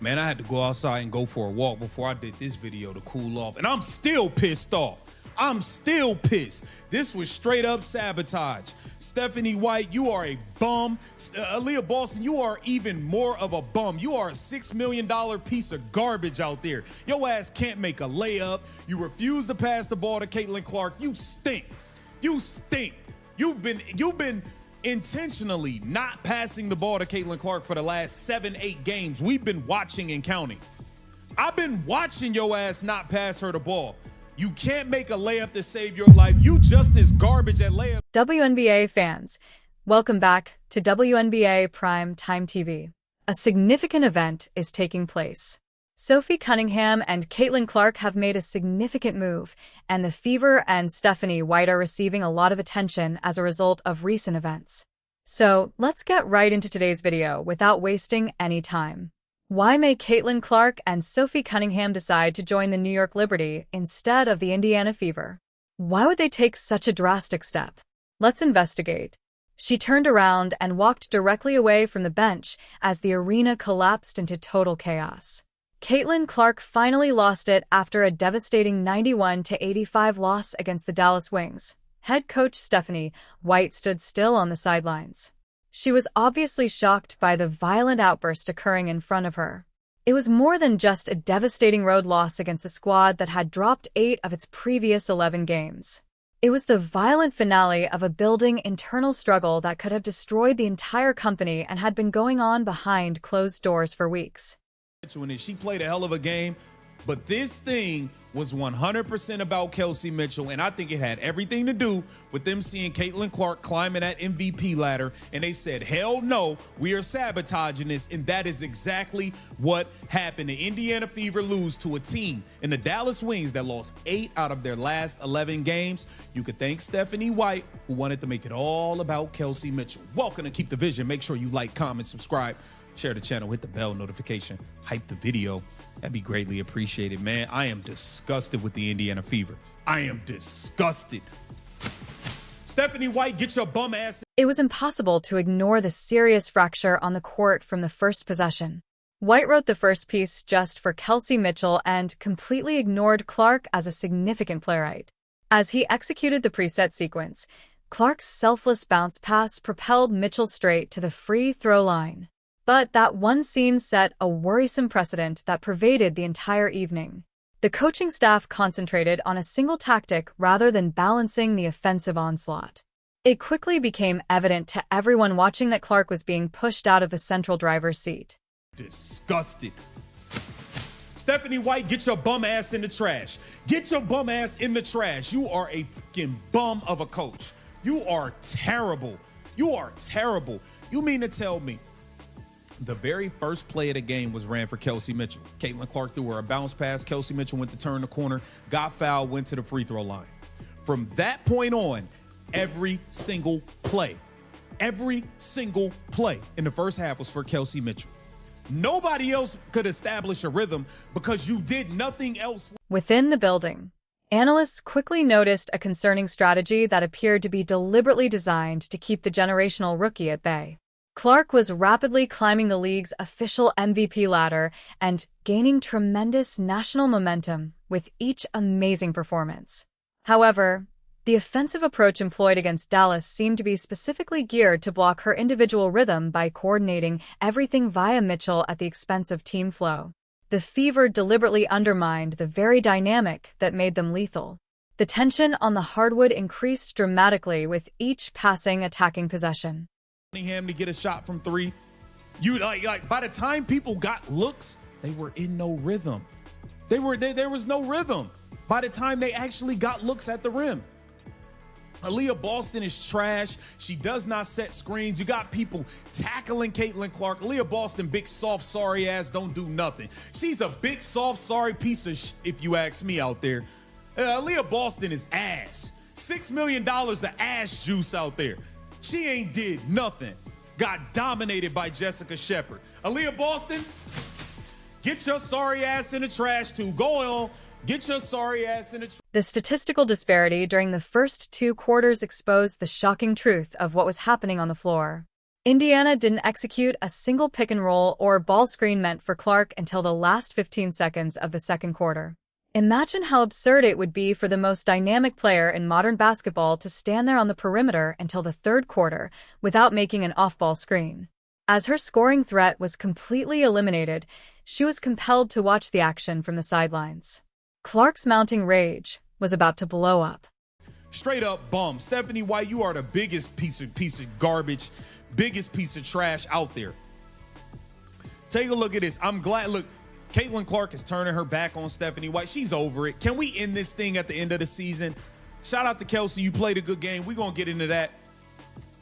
Man, I had to go outside and go for a walk before I did this video to cool off. And I'm still pissed off. I'm still pissed. This was straight up sabotage. Stephanie White, you are a bum. Aaliyah Boston, you are even more of a bum. You are a $6 million piece of garbage out there. Your ass can't make a layup. You refuse to pass the ball to Caitlin Clark. You stink. You stink. You've been intentionally not passing the ball to Caitlin Clark for the last 7-8 games. We've been watching and counting. I've been watching your ass not pass her the ball. You can't make a layup to save your life. You just as garbage at layup. WNBA fans, welcome back to WNBA Prime Time TV. A significant event is taking place. Sophie Cunningham and Caitlin Clark have made a significant move, and the Fever and Stephanie White are receiving a lot of attention as a result of recent events. So, let's get right into today's video without wasting any time. Why may Caitlin Clark and Sophie Cunningham decide to join the New York Liberty instead of the Indiana Fever? Why would they take such a drastic step? Let's investigate. She turned around and walked directly away from the bench as the arena collapsed into total chaos. Caitlin Clark finally lost it after a devastating 91-85 loss against the Dallas Wings. Head coach Stephanie White stood still on the sidelines. She was obviously shocked by the violent outburst occurring in front of her. It was more than just a devastating road loss against a squad that had dropped 8 of its previous 11 games. It was the violent finale of a building internal struggle that could have destroyed the entire company and had been going on behind closed doors for weeks. She played a hell of a game, but this thing was 100% about Kelsey Mitchell, and I think it had everything to do with them seeing Caitlin Clark climbing that MVP ladder, and they said, hell no, we are sabotaging this, and that is exactly what happened. The Indiana Fever lose to a team in the Dallas Wings that lost 8 out of their last 11 games. You could thank Stephanie White, who wanted to make it all about Kelsey Mitchell. Welcome to Keep the Vision. Make sure you like, comment, subscribe. Share the channel, hit the bell notification, hype the video. That'd be greatly appreciated, man. I am disgusted with the Indiana Fever. I am disgusted. Stephanie White, get your bum ass. It was impossible to ignore the serious fracture on the court from the first possession. White wrote the first piece just for Kelsey Mitchell and completely ignored Clark as a significant playwright. As he executed the preset sequence, Clark's selfless bounce pass propelled Mitchell straight to the free throw line. But that one scene set a worrisome precedent that pervaded the entire evening. The coaching staff concentrated on a single tactic rather than balancing the offensive onslaught. It quickly became evident to everyone watching that Clark was being pushed out of the central driver's seat. Disgusted. Stephanie White, get your bum ass in the trash. Get your bum ass in the trash. You are a freaking bum of a coach. You are terrible. You are terrible. You mean to tell me the very first play of the game was ran for Kelsey Mitchell? Caitlin Clark threw her a bounce pass. Kelsey Mitchell went to turn the corner, got fouled, went to the free throw line. From that point on, every single play in the first half was for Kelsey Mitchell. Nobody else could establish a rhythm because you did nothing else. Within the building, analysts quickly noticed a concerning strategy that appeared to be deliberately designed to keep the generational rookie at bay. Clark was rapidly climbing the league's official MVP ladder and gaining tremendous national momentum with each amazing performance. However, the offensive approach employed against Dallas seemed to be specifically geared to block her individual rhythm by coordinating everything via Mitchell at the expense of team flow. The Fever deliberately undermined the very dynamic that made them lethal. The tension on the hardwood increased dramatically with each passing attacking possession. Cunningham to get a shot from 3. You like by the time people got looks, they were in no rhythm. There was no rhythm by the time they actually got looks at the rim. Aaliyah Boston is trash. She does not set screens. You got people tackling Caitlin Clark. Aaliyah Boston, big, soft, sorry ass, don't do nothing. She's a big, soft, sorry piece of if you ask me out there. Aaliyah Boston is ass. $6 million of ass juice out there. She ain't did nothing. Got dominated by Jessica Shepard. Aaliyah Boston, get your sorry ass in the trash too. Go on. Get your sorry ass in the trash. The statistical disparity during the first 2 quarters exposed the shocking truth of what was happening on the floor. Indiana didn't execute a single pick and roll or ball screen meant for Clark until the last 15 seconds of the second quarter. Imagine how absurd it would be for the most dynamic player in modern basketball to stand there on the perimeter until the third quarter without making an off-ball screen. As her scoring threat was completely eliminated, she was compelled to watch the action from the sidelines. Clark's mounting rage was about to blow up. Straight up bum. Stephanie White, you are the biggest piece of garbage, biggest piece of trash out there. Take a look at this. I'm glad. Look, Caitlin Clark is turning her back on Stephanie White. She's over it. Can we end this thing at the end of the season? Shout out to Kelsey. You played a good game. We're going to get into that.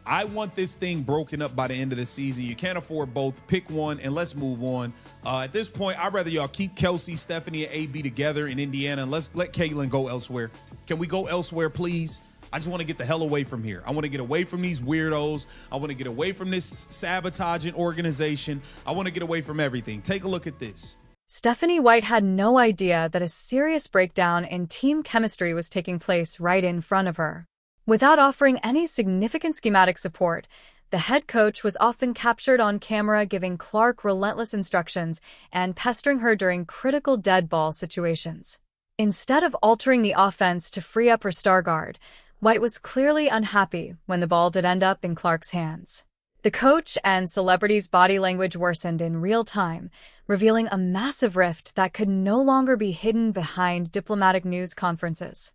I want this thing broken up by the end of the season. You can't afford both. Pick one and let's move on. At this point, I'd rather y'all keep Kelsey, Stephanie, and AB together in Indiana, and let's let Caitlin go elsewhere. Can we go elsewhere, please? I just want to get the hell away from here. I want to get away from these weirdos. I want to get away from this sabotaging organization. I want to get away from everything. Take a look at this. Stephanie White had no idea that a serious breakdown in team chemistry was taking place right in front of her. Without offering any significant schematic support, the head coach was often captured on camera giving Clark relentless instructions and pestering her during critical dead ball situations. Instead of altering the offense to free up her star guard, White was clearly unhappy when the ball did end up in Clark's hands. The coach and celebrity's body language worsened in real time, revealing a massive rift that could no longer be hidden behind diplomatic news conferences.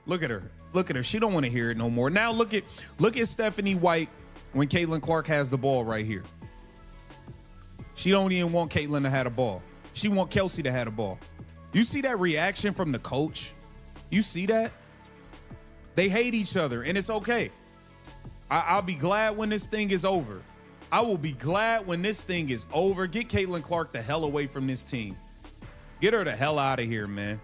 Look at her. Look at her. She don't want to hear it no more. Now look at Stephanie White when Caitlin Clark has the ball right here. She don't even want Caitlin to have the ball. She want Kelsey to have the ball. You see that reaction from the coach? You see that? They hate each other, and it's okay. I'll be glad when this thing is over. I will be glad when this thing is over. Get Caitlin Clark the hell away from this team. Get her the hell out of here, man.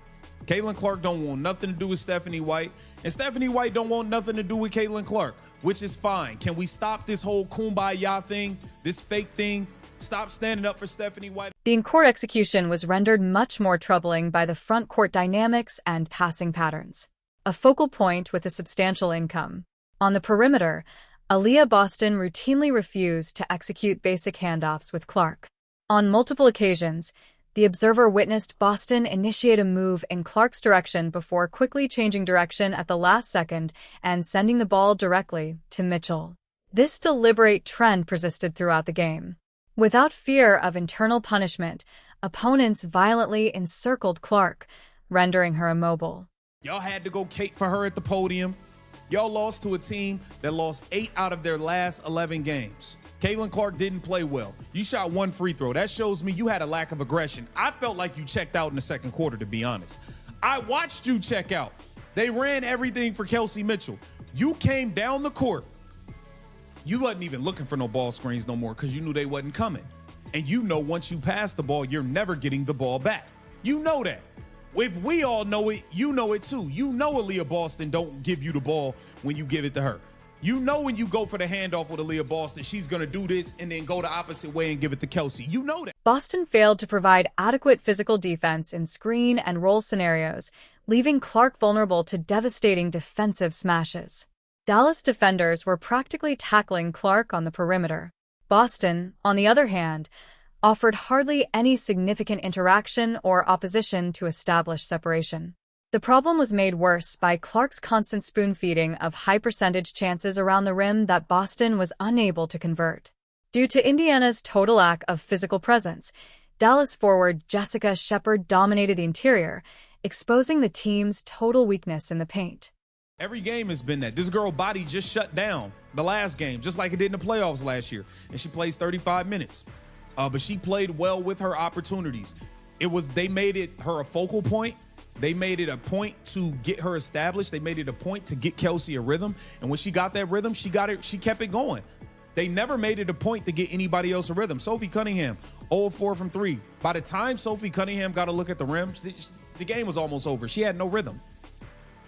Caitlin Clark don't want nothing to do with Stephanie White, and Stephanie White don't want nothing to do with Caitlin Clark, which is fine. Can we stop this whole kumbaya thing, this fake thing? Stop standing up for Stephanie White. The in-court execution was rendered much more troubling by the front court dynamics and passing patterns, a focal point with a substantial income. On the perimeter, Aaliyah Boston routinely refused to execute basic handoffs with Clark. On multiple occasions, the observer witnessed Boston initiate a move in Clark's direction before quickly changing direction at the last second and sending the ball directly to Mitchell. This deliberate trend persisted throughout the game. Without fear of internal punishment, opponents violently encircled Clark, rendering her immobile. Y'all had to go Kate for her at the podium. Y'all lost to a team that lost 8 out of their last 11 games. Caitlin Clark didn't play well. You shot 1 free throw. That shows me you had a lack of aggression. I felt like you checked out in the second quarter, to be honest. I watched you check out. They ran everything for Kelsey Mitchell. You came down the court. You wasn't even looking for no ball screens no more because you knew they wasn't coming. And you know once you pass the ball, you're never getting the ball back. You know that. If we all know it, you know it too. You know Aaliyah Boston don't give you the ball when you give it to her. You know when you go for the handoff with Aaliyah Boston, she's going to do this and then go the opposite way and give it to Kelsey. You know that. Boston failed to provide adequate physical defense in screen and roll scenarios, leaving Clark vulnerable to devastating defensive smashes. Dallas defenders were practically tackling Clark on the perimeter. Boston, on the other hand, offered hardly any significant interaction or opposition to establish separation. The problem was made worse by Clark's constant spoon-feeding of high-percentage chances around the rim that Boston was unable to convert. Due to Indiana's total lack of physical presence, Dallas forward Jessica Shepard dominated the interior, exposing the team's total weakness in the paint. Every game has been that. This girl body just shut down the last game, just like it did in the playoffs last year, and she plays 35 minutes. But she played well with her opportunities. They made it her a focal point. They made it a point to get her established. They made it a point to get Kelsey a rhythm. And when she got that rhythm, she kept it going. They never made it a point to get anybody else a rhythm. Sophie Cunningham, 0-4 from 3. By the time Sophie Cunningham got a look at the rim, the game was almost over. She had no rhythm.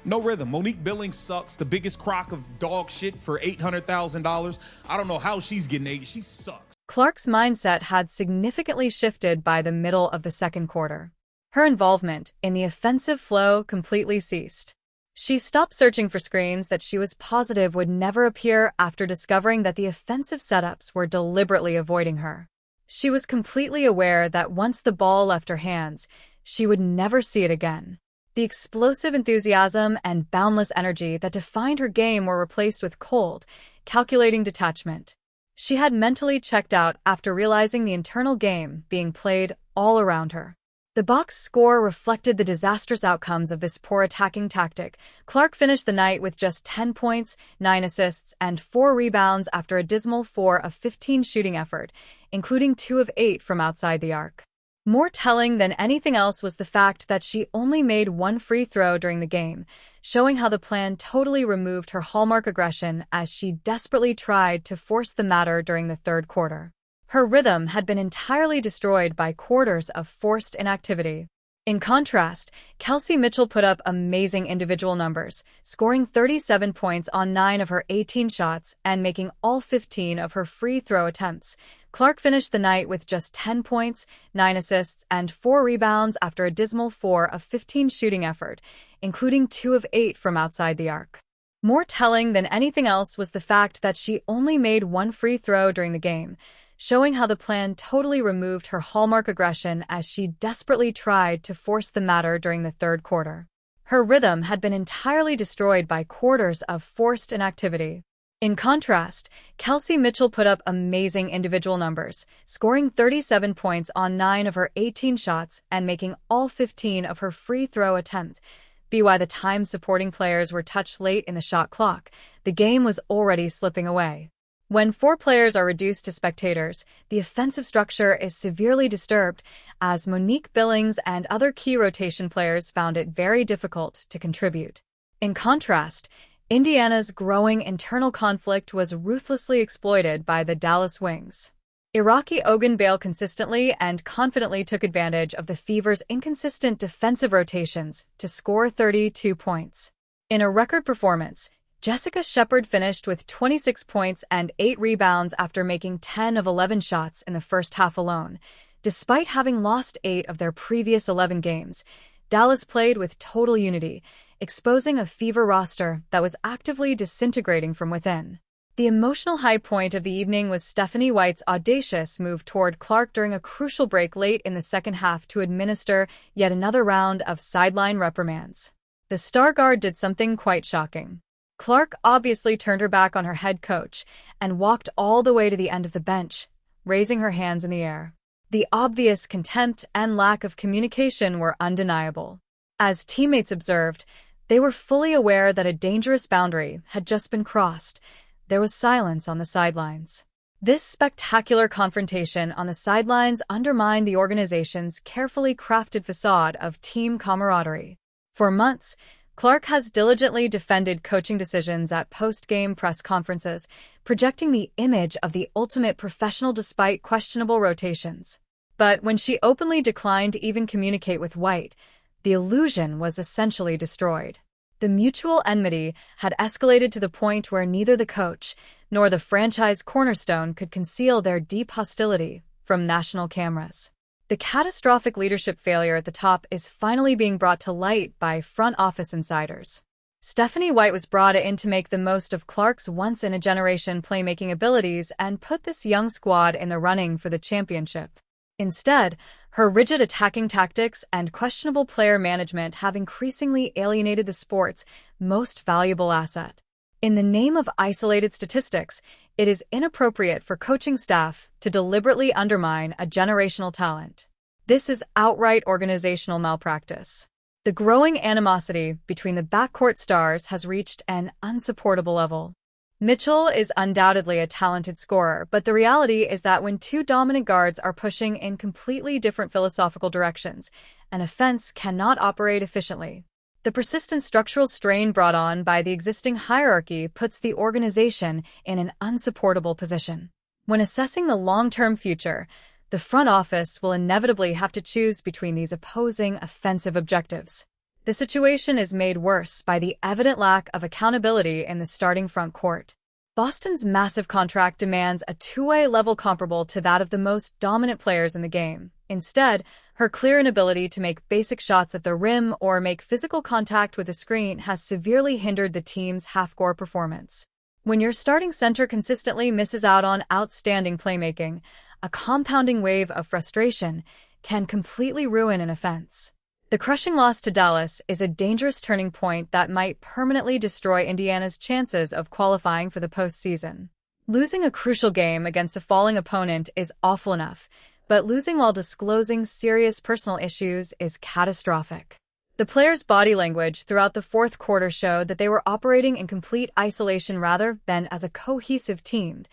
No rhythm. Monique Billings sucks. The biggest crock of dog shit for $800,000. I don't know how she's getting 8. She sucks. Clark's mindset had significantly shifted by the middle of the second quarter. Her involvement in the offensive flow completely ceased. She stopped searching for screens that she was positive would never appear after discovering that the offensive setups were deliberately avoiding her. She was completely aware that once the ball left her hands, she would never see it again. The explosive enthusiasm and boundless energy that defined her game were replaced with cold, calculating detachment. She had mentally checked out after realizing the internal game being played all around her. The box score reflected the disastrous outcomes of this poor attacking tactic. Clark finished the night with just 10 points, 9 assists, and 4 rebounds after a dismal 4 of 15 shooting effort, including 2 of 8 from outside the arc. More telling than anything else was the fact that she only made 1 free throw during the game, showing how the plan totally removed her hallmark aggression as she desperately tried to force the matter during the third quarter. Her rhythm had been entirely destroyed by quarters of forced inactivity. In contrast, Kelsey Mitchell put up amazing individual numbers, scoring 37 points on 9 of her 18 shots and making all 15 of her free throw attempts. Clark finished the night with just 10 points, 9 assists, and 4 rebounds after a dismal 4 of 15 shooting effort, including 2 of 8 from outside the arc. More telling than anything else was the fact that she only made 1 free throw during the game, showing how the plan totally removed her hallmark aggression as she desperately tried to force the matter during the third quarter. Her rhythm had been entirely destroyed by quarters of forced inactivity. In contrast, Kelsey Mitchell put up amazing individual numbers, scoring 37 points on 9 of her 18 shots and making all 15 of her free throw attempts. By the time supporting players were touched late in the shot clock, the game was already slipping away. When 4 players are reduced to spectators, the offensive structure is severely disturbed, as Monique Billings and other key rotation players found it very difficult to contribute. In contrast, Indiana's growing internal conflict was ruthlessly exploited by the Dallas Wings. Iraqi Ogun Bale consistently and confidently took advantage of the Fever's inconsistent defensive rotations to score 32 points. In a record performance, Jessica Shepard finished with 26 points and 8 rebounds after making 10 of 11 shots in the first half alone. Despite having lost 8 of their previous 11 games, Dallas played with total unity, exposing a Fever roster that was actively disintegrating from within. The emotional high point of the evening was Stephanie White's audacious move toward Clark during a crucial break late in the second half to administer yet another round of sideline reprimands. The star guard did something quite shocking. Clark obviously turned her back on her head coach and walked all the way to the end of the bench, raising her hands in the air. The obvious contempt and lack of communication were undeniable. As teammates observed, they were fully aware that a dangerous boundary had just been crossed. There was silence on the sidelines. This spectacular confrontation on the sidelines undermined the organization's carefully crafted facade of team camaraderie. For months, Clark has diligently defended coaching decisions at post-game press conferences, projecting the image of the ultimate professional despite questionable rotations. But when she openly declined to even communicate with White, the illusion was essentially destroyed. The mutual enmity had escalated to the point where neither the coach nor the franchise cornerstone could conceal their deep hostility from national cameras. The catastrophic leadership failure at the top is finally being brought to light by front office insiders. Stephanie White was brought in to make the most of Clark's once-in-a-generation playmaking abilities and put this young squad in the running for the championship. Instead, her rigid attacking tactics and questionable player management have increasingly alienated the sport's most valuable asset. In the name of isolated statistics, it is inappropriate for coaching staff to deliberately undermine a generational talent. This is outright organizational malpractice. The growing animosity between the backcourt stars has reached an unsupportable level. Mitchell is undoubtedly a talented scorer, but the reality is that when 2 dominant guards are pushing in completely different philosophical directions, an offense cannot operate efficiently. The persistent structural strain brought on by the existing hierarchy puts the organization in an unsupportable position. When assessing the long-term future, the front office will inevitably have to choose between these opposing offensive objectives. The situation is made worse by the evident lack of accountability in the starting front court. Boston's massive contract demands a two-way level comparable to that of the most dominant players in the game, Instead, her clear inability to make basic shots at the rim or make physical contact with the screen has severely hindered the team's half-court performance. When your starting center consistently misses out on outstanding playmaking, a compounding wave of frustration can completely ruin an offense. The crushing loss to Dallas is a dangerous turning point that might permanently destroy Indiana's chances of qualifying for the postseason. Losing a crucial game against a falling opponent is awful enough, but losing while disclosing serious personal issues is catastrophic. The players' body language throughout the fourth quarter showed that they were operating in complete isolation rather than as a cohesive team.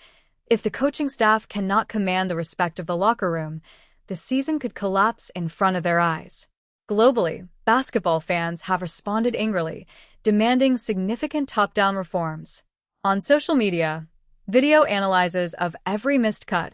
If the coaching staff cannot command the respect of the locker room, the season could collapse in front of their eyes. Globally, basketball fans have responded angrily, demanding significant top-down reforms. On social media, video analyses of every missed cut,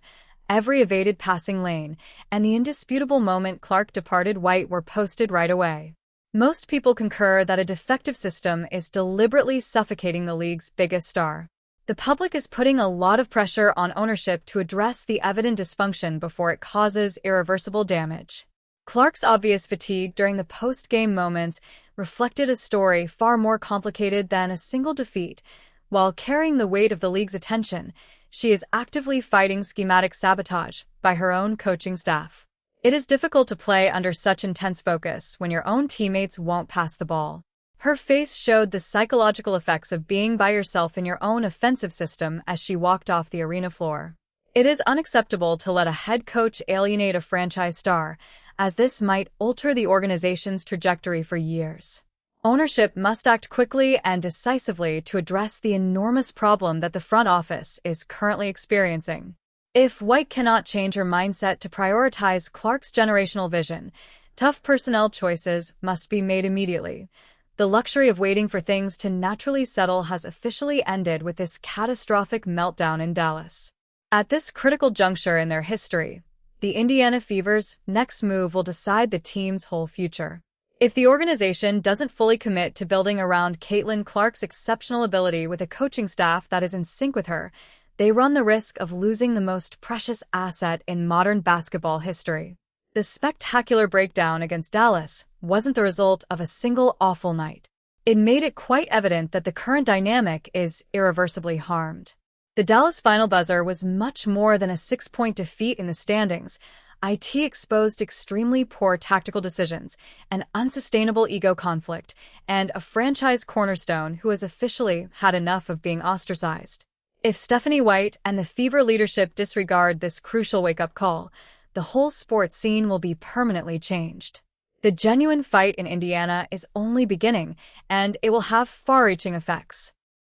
every evaded passing lane, and the indisputable moment Clark departed White were posted right away. Most people concur that a defective system is deliberately suffocating the league's biggest star. The public is putting a lot of pressure on ownership to address the evident dysfunction before it causes irreversible damage. Clark's obvious fatigue during the post-game moments reflected a story far more complicated than a single defeat. While carrying the weight of the league's attention, she is actively fighting schematic sabotage by her own coaching staff. It is difficult to play under such intense focus when your own teammates won't pass the ball. Her face showed the psychological effects of being by yourself in your own offensive system as she walked off the arena floor. It is unacceptable to let a head coach alienate a franchise star, as this might alter the organization's trajectory for years. Ownership must act quickly and decisively to address the enormous problem that the front office is currently experiencing. If White cannot change her mindset to prioritize Clark's generational vision, tough personnel choices must be made immediately. The luxury of waiting for things to naturally settle has officially ended with this catastrophic meltdown in Dallas. At this critical juncture in their history, the Indiana Fever's next move will decide the team's whole future. If the organization doesn't fully commit to building around Caitlin Clark's exceptional ability with a coaching staff that is in sync with her, they run the risk of losing the most precious asset in modern basketball history. The spectacular breakdown against Dallas wasn't the result of a single awful night. It made it quite evident that the current dynamic is irreversibly harmed. The Dallas final buzzer was much more than a 6-point defeat in the standings. It exposed extremely poor tactical decisions, an unsustainable ego conflict, and a franchise cornerstone who has officially had enough of being ostracized. If Stephanie White and the Fever leadership disregard this crucial wake-up call, the whole sports scene will be permanently changed. The genuine fight in Indiana is only beginning, and it will have far-reaching effects.